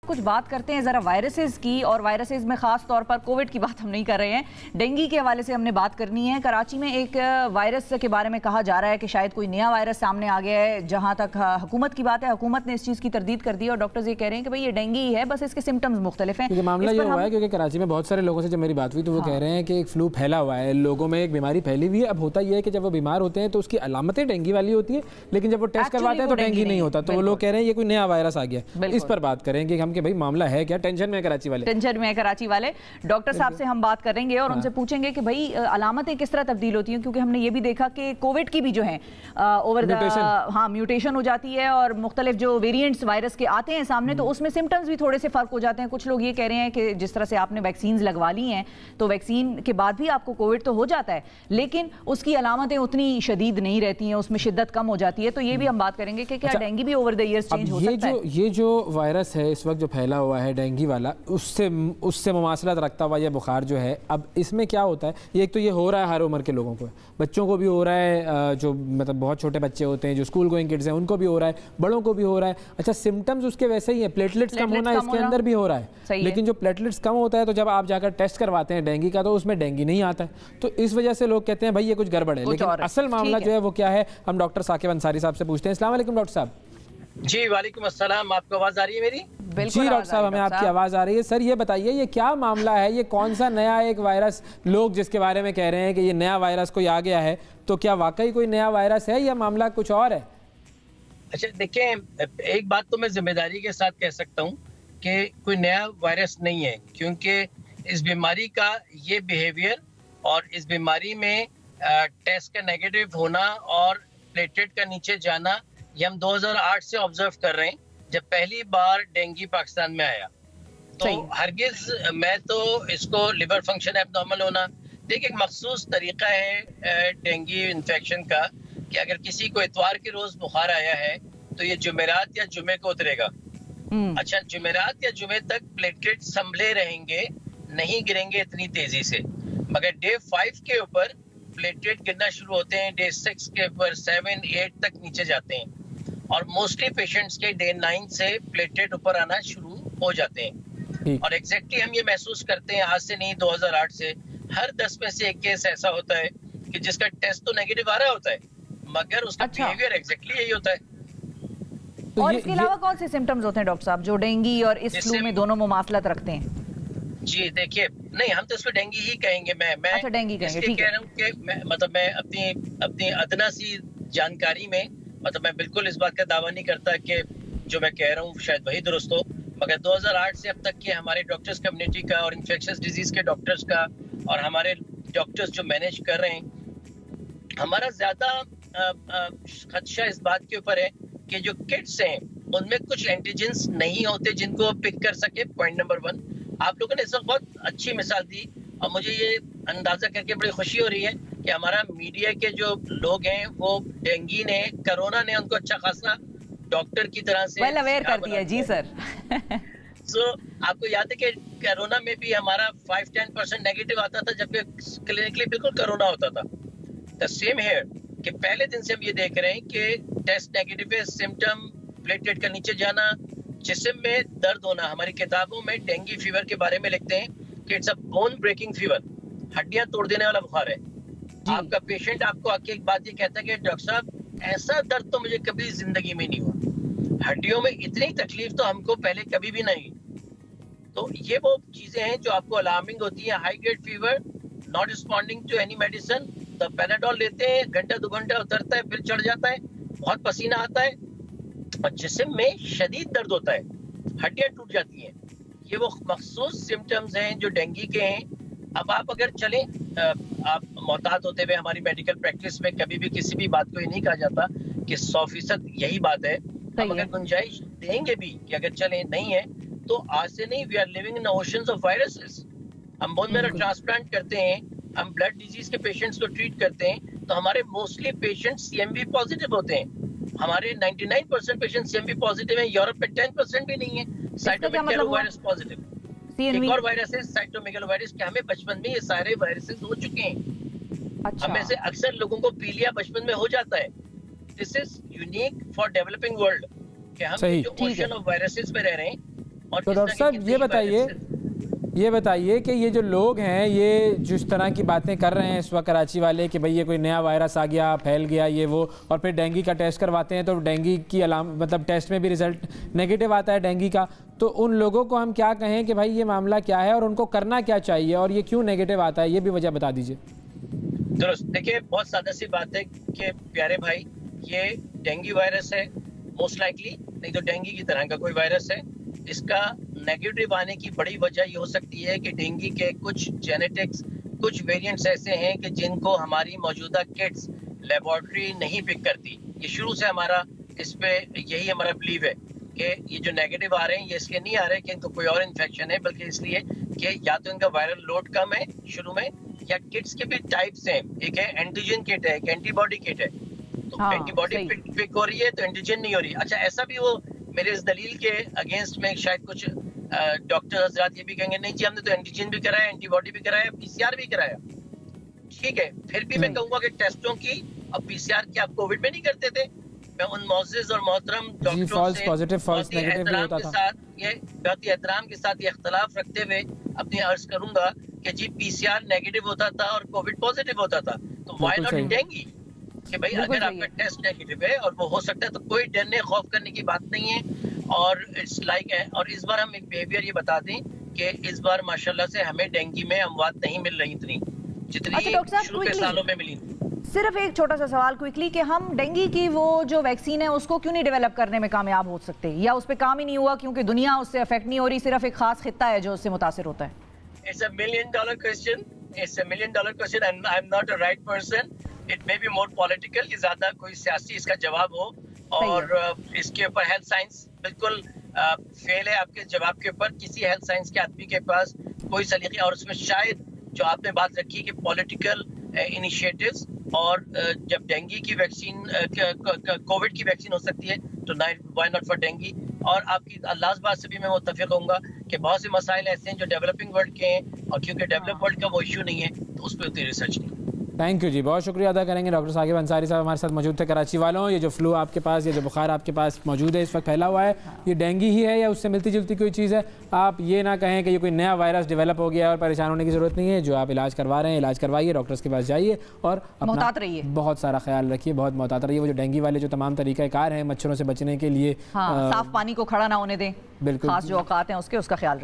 कुछ बात करते हैं ज़रा वायरसेस की, और वायरसेस में ख़ास तौर पर कोविड की बात हम नहीं कर रहे हैं, डेंगू के हवाले से हमने बात करनी है। कराची में एक वायरस के बारे में कहा जा रहा है कि शायद कोई नया वायरस सामने आ गया है। जहां तक हुकूमत की बात है, हुकूमत ने इस चीज़ की तरदीद कर दी और डॉक्टर्स ये कह रहे हैं कि भाई ये डेंगू ही है, बस इसके सिम्टम्स मुख्तलिफ हैं। मामला ये हुआ है क्योंकि कराची में बहुत सारे लोगों से जब मेरी बात हुई तो वो कह रहे हैं कि एक फ्लू फैला हुआ है, लोगों में एक बीमारी फैली हुई है। अब होता यह है कि जब वो बीमार होते हैं तो उसकी अलामतें डेंगू वाली होती है, लेकिन जब वो टेस्ट करवाते हैं तो डेंगू नहीं होता। तो वो लोग कह रहे हैं ये कोई नया वायरस आ गया। इस पर बात करेंगे हम कि भाई मामला है क्या, टेंशन में है कराची वाले। टेंशन में है कराची वाले। डॉक्टर साहब से हम बात करेंगे और उनसे पूछेंगे कि भाई अलामतें किस तरह तब्दील होती हैं, क्योंकि हमने ये भी देखा कि कोविड की भी जो है ओवर म्यूटेशन हो जाती है और मुख्तलिफ जो वेरिएंट्स वायरस के आते हैं सामने, तो उसमें सिम्टम्स भी थोड़े से फर्क हो जाते हैं। कुछ लोग ये कह रहे हैं कि जिस तरह से आपने वैक्सीन लगवा ली हैं तो वैक्सीन के बाद भी आपको कोविड तो हो जाता है, लेकिन उसकी अलामतें उतनी शदीद नहीं रहती हैं, उसमें शिद्दत कम हो जाती है। तो ये भी हम बात करेंगे कि क्या डेंगू भी ओवर द ईयर्स चेंज हो सकता है। ये जो वायरस है इस वक्त जो फैला हुआ है डेंगू वाला, उससे मुमासलत रखता हुआ ये बुखार जो है, अब इसमें क्या होता है, ये एक तो ये हो रहा है हर उम्र के लोगों को, बच्चों को भी हो रहा है, जो मतलब बहुत छोटे बच्चे होते हैं, जो स्कूल गोइंग किड्स हैं, उनको भी हो रहा है, बड़ों को भी हो रहा है। अच्छा, सिम्टम्स उसके वैसे ही है, प्लेटलेट्स कम होना इसके अंदर भी हो रहा है, लेकिन जो प्लेटलेट्स कम होता है तो जब आप जाकर टेस्ट करवाते हैं डेंगू का तो उसमें डेंगू नहीं आता है। तो इस वजह से लोग कहते हैं भाई ये कुछ गड़बड़ है, लेकिन असल मामला जो है वो क्या है, हम डॉक्टर साकिब अंसारी साहब से पूछते हैं। अस्सलाम वालेकुम डॉक्टर साहब। जी वालेकुम अस्सलाम, आपको आवाज आ रही है मेरी? जी डॉक्टर साहब, हमें आपकी आवाज आ रही है। सर ये बताइए ये क्या मामला है, ये कौन सा नया एक वायरस, लोग जिसके बारे में कह रहे हैं कि ये नया वायरस कोई आ गया है, तो क्या वाकई कोई नया वायरस है या मामला कुछ और है? अच्छा देखें, एक बात तो मैं जिम्मेदारी के साथ कह सकता हूँ कि कोई नया वायरस नहीं है, क्योंकि इस बीमारी का ये बिहेवियर और इस बीमारी में टेस्ट का नेगेटिव होना और प्लेटलेट का नीचे जाना, ये हम 2008 से ऑब्जर्व कर रहे हैं जब पहली बार डेंगू पाकिस्तान में आया। तो हरगिज मैं तो इसको लिवर फंक्शन एबनॉर्मल होना, देखिए एक मखसूस तरीका है डेंगू इन्फेक्शन का कि अगर किसी को इतवार के रोज बुखार आया है तो ये जुमेरात या जुमे को उतरेगा। अच्छा, जुमेरात या जुमे तक प्लेटलेट संभले रहेंगे, नहीं गिरेंगे इतनी तेजी से, मगर डे 5 के ऊपर प्लेटलेट गिरना शुरू होते हैं, डे 6 के ऊपर 7, 8 तक नीचे जाते हैं, और मोस्टली पेशेंट्स के डे 9 से प्लेटलेट ऊपर आना शुरू हो जाते हैं। और एग्जैक्टली हम ये महसूस करते हैं आज से नहीं 2008 से, हर 10 में से एक केस ऐसा होता है कि जिसका टेस्ट तो नेगेटिव आ रहा होता है मगर उसका बिहेवियर एग्जैक्टली यही होता है। तो और इसके अलावा कौन से सिम्टम्स होते हैं डॉक्टर साहब जो डेंगू और इस फ्लू में दोनों मुमासलत रखते हैं? जी देखिए, नहीं हम तो इसको डेंगू ही कहेंगे। मैं अच्छा, डेंगू कहेंगे, ठीक कह रहा हूँ कि मैं अपनी अदना सी जानकारी में, मतलब मैं बिल्कुल इस बात का दावा नहीं करता कि जो मैं कह रहा हूँ शायद वही दुरुस्त हो, मगर 2008 से अब तक के हमारे डॉक्टर्स कम्युनिटी का और इन्फेक्शियस डिजीज के डॉक्टर्स का और हमारे डॉक्टर्स जो मैनेज कर रहे हैं, हमारा ज्यादा खदशा इस बात के ऊपर है कि जो किड्स हैं उनमें कुछ एंटीजेंस नहीं होते जिनको पिक कर सके। पॉइंट नंबर 1, आप लोगों ने इस वक्त बहुत अच्छी मिसाल दी और मुझे ये अंदाजा करके बड़ी खुशी हो रही है कि हमारा मीडिया के जो लोग हैं वो डेंगू ने, कोरोना ने उनको अच्छा खासा डॉक्टर की तरह से अवेयर कर दिया। जी सर। आपको याद है कि कोरोना में भी हमारा 5-10% नेगेटिव आता था, जबकि क्लिनिकली बिल्कुल कोरोना होता था। द सेम हियर कि पहले दिन से हम ये देख रहे हैं कि टेस्ट नेगेटिव है, सिम्टम प्लेटलेट का नीचे जाना, जिस्म में दर्द होना। हमारी किताबों में डेंगू फीवर के बारे में लिखते हैं कि it's a bone breaking fever, हड्डियां तोड़ देने वाला बुखार है। आपका पेशेंट आपको आके एक बात ये कहता है कि डॉक्टर साहब ऐसा दर्द तो मुझे कभी जिंदगी में नहीं हुआ, हड्डियों में इतनी तकलीफ तो हमको पहले कभी भी नहीं। तो ये वो चीजें हैं जो आपको अलार्मिंग होती है। High grade fever, not responding to any medicine, तो पैराडोल लेते हैं, घंटा 2 घंटा उतरता है, फिर चढ़ जाता है, बहुत पसीना आता है और जिस्म में शदीद दर्द होता है, हड्डियां टूट जाती हैं। ये वो मखसूस सिम्टम्स हैं जो डेंगू के हैं। अब आप अगर चलें, आप मोहतात होते हुए हमारी मेडिकल प्रैक्टिस में कभी भी किसी भी बात को ये नहीं कहा जाता कि 100% यही बात है। हम अगर गुंजाइश देंगे भी कि अगर चलें, नहीं है तो आज से नहीं, we are living in oceans of viruses. हम बोन मैरो ट्रांसप्लांट करते हैं, हम ब्लड डिजीज के पेशेंट्स को ट्रीट करते हैं, तो हमारे मोस्टली पेशेंट सीएमवी पॉजिटिव होते हैं। हमारे 99% पेशेंट सीएमवी पॉजिटिव हैं, यूरोप में 10% भी नहीं है साइटोमेगालोवायरस पॉजिटिव। एक और वायरस है साइटोमेगालोवायरस, कि हमें बचपन में ये सारे वायरसेस हो चुके हैं। अच्छा। हमें से अक्सर लोगों को पीलिया बचपन में हो जाता है। This is unique for developing world कि हम जो ओशन ऑफ वायरसेस में रह रहे हैं और तो डॉक्टर साहब ये बताइए कि ये जो लोग हैं ये जिस तरह की बातें कर रहे हैं इस वक्त कराची वाले कि भाई ये कोई नया वायरस आ गया, फैल गया ये वो, और फिर डेंगू का टेस्ट करवाते हैं तो डेंगू की मतलब टेस्ट में भी रिजल्ट नेगेटिव आता है डेंगू का, तो उन लोगों को हम क्या कहें कि भाई ये मामला क्या है और उनको करना क्या चाहिए और ये क्यों नेगेटिव आता है, ये भी वजह बता दीजिए। दुरुस्त, देखिए बहुत सादा सी बात है कि प्यारे भाई, ये डेंगू वायरस है मोस्ट लाइकली, नहीं तो डेंगू की तरह का कोई वायरस है। इसका नेगेटिव आने की बड़ी वजह ये हो सकती है कि डेंगू के कुछ जेनेटिक्स, कुछ वेरिएंट्स ऐसे हैं कि जिनको हमारी मौजूदा किट्स लेबोरेटरी नहीं पिक करती। ये शुरू से हमारा इस पे यही हमारा बिलीव है कि ये जो नेगेटिव आ रहे हैं ये इसलिए नहीं आ रहे कि इनको कोई और इन्फेक्शन है, बल्कि इसलिए कि या तो इनका वायरल लोड कम है शुरू में, या किट्स के भी टाइप्स हैं। एक है एंटीजन किट है, एक एंटीबॉडी किट है। तो एंटीबॉडी पिक हो रही है तो एंटीजन नहीं हो रही। अच्छा, ऐसा भी वो मेरे इस दलील के अगेंस्ट में शायद कुछ डॉक्टर हजरात ये भी कहेंगे नहीं जी हमने तो एंटीजन भी कराया, एंटीबॉडी भी कराया, पीसीआर भी कराया। ठीक है, फिर भी मैं कहूंगा कि टेस्टों की अब पीसीआर की आप कोविड में नहीं करते थे। मैं उन मौजूद और मोहतरम डॉक्टरों से बहुत ही एहतराम के साथ ये इख्तलाफ रखते हुए अपनी अर्ज करूंगा कि जी पीसीआर नेगेटिव होता था और कोविड पॉजिटिव होता था, तो व्हाई नॉट डेंगू? कि भाई अगर आपका टेस्ट नेगेटिव है और वो हो सकता है तो कोई डरने खौफ करने की बात नहीं है। और इट्स लाइक है, और इस बार हम एक बिहेवियर ये बता दें कि इस बार माशाल्लाह से हमें डेंगू में अमवात नहीं मिल रही इतनी जितनी शुरू के सालों में मिली। सिर्फ एक छोटा सा सवाल क्विकली कि हम डेंगू की वो जो वैक्सीन है उसको क्यों नहीं डेवलप करने में कामयाब हो सकते, या उस पर काम ही नहीं हुआ क्योंकि दुनिया उससे अफेक्ट नहीं हो रही, सिर्फ एक खास खित्ता है जो उससे मुतासिर होता है? It's a $1 million question. It's a $1 million question and I'm not a right person. It may be more political. ये ज्यादा कोई सियासी इसका जवाब हो, और इसके ऊपर हेल्थ साइंस बिल्कुल फेल है आपके जवाब के ऊपर। किसी हेल्थ साइंस के आदमी के पास कोई सलीके, और उसमें शायद जो आपने बात रखी कि पॉलिटिकल इनिशिएटिव्स, और जब डेंगू की वैक्सीन कोविड की वैक्सीन हो सकती है तो व्हाई नॉट फॉर डेंगू। और आपकी लास्ट बात से भी मैं मुत्तफिक होऊंगा कि बहुत से मसाइल ऐसे हैं जो डेवलपिंग वर्ल्ड के हैं, और क्योंकि डेवलप वर्ल्ड का वो इशू नहीं है तो उस पर उतनी रिसर्च नहीं। थैंक यू जी, बहुत शुक्रिया अदा करेंगे। डॉक्टर साकिब अंसारी साहब हमारे साथ मौजूद थे। कराची वालों, ये जो फ्लू आपके पास, ये जो बुखार आपके पास मौजूद है इस वक्त फैला हुआ है, ये डेंगू ही है या उससे मिलती जुलती कोई चीज़ है? आप ये ना कहें कि ये कोई नया वायरस डेवलप हो गया है और परेशान होने की ज़रूरत नहीं है। जो आप इलाज करवा रहे हैं इलाज करवाइए, डॉक्टर्स के पास जाइए और मोहतात रहिए, बहुत सारा ख्याल रखिए, बहुत मोहतात रहिए। वो जो डेंगू वाले जो तमाम तरीक़ाकार हैं मच्छरों से बचने के लिए, साफ पानी को खड़ा ना होने दें, बिल्कुल खास जो औकात हैं उसका ख्याल